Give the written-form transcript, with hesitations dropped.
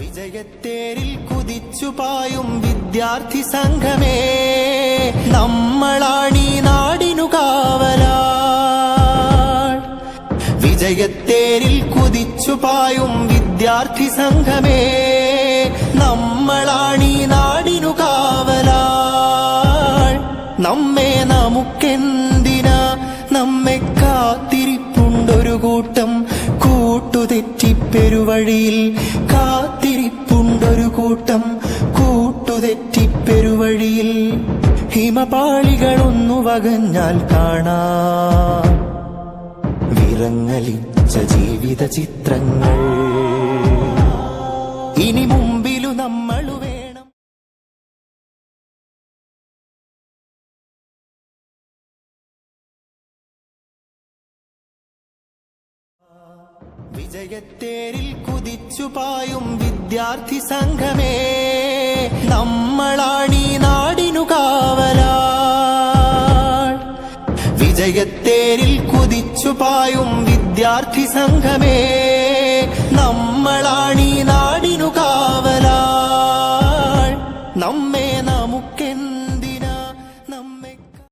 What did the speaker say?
വിജയത്തേരിൽ കുതിച്ചുപായും വിദ്യാർത്ഥി സംഘമേ, നമ്മളാണീ നാടിനു കാവലാൾ. വിജയത്തേരിൽ കുതിച്ചുപായും വിദ്യാർത്ഥി സംഘമേ, നമ്മളാണീ നാടിനു കാവലാൾ. നമ്മെ നമുക്കെന്തിനാ, നമ്മെ കാത്തിരിപ്പുണ്ടൊരു കൂട്ടം കൂട്ടുതെറ്റിപ്പെരുവഴിയിൽ. കാത്തിരിപ്പുണ്ടൊരു കൂട്ടം കൂട്ടുതെറ്റിപ്പെരുവഴിയിൽ. ഹിമപാളികളൊന്നു വകഞ്ഞാൽ കാണാം വിറങ്ങലിച്ച ജീവിത ചിത്രങ്ങൾ. ഇനി മുമ്പിലു നമ്മളു വേണം. വിജയത്തേരിൽ കുതിച്ചുപായും വിദ്യാർത്ഥി സംഘമേ, നമ്മളാണീ നാടിനു കാവലാൾ. വിജയത്തേരിൽ കുതിച്ചുപായും വിദ്യാർത്ഥി സംഘമേ, നമ്മളാണ്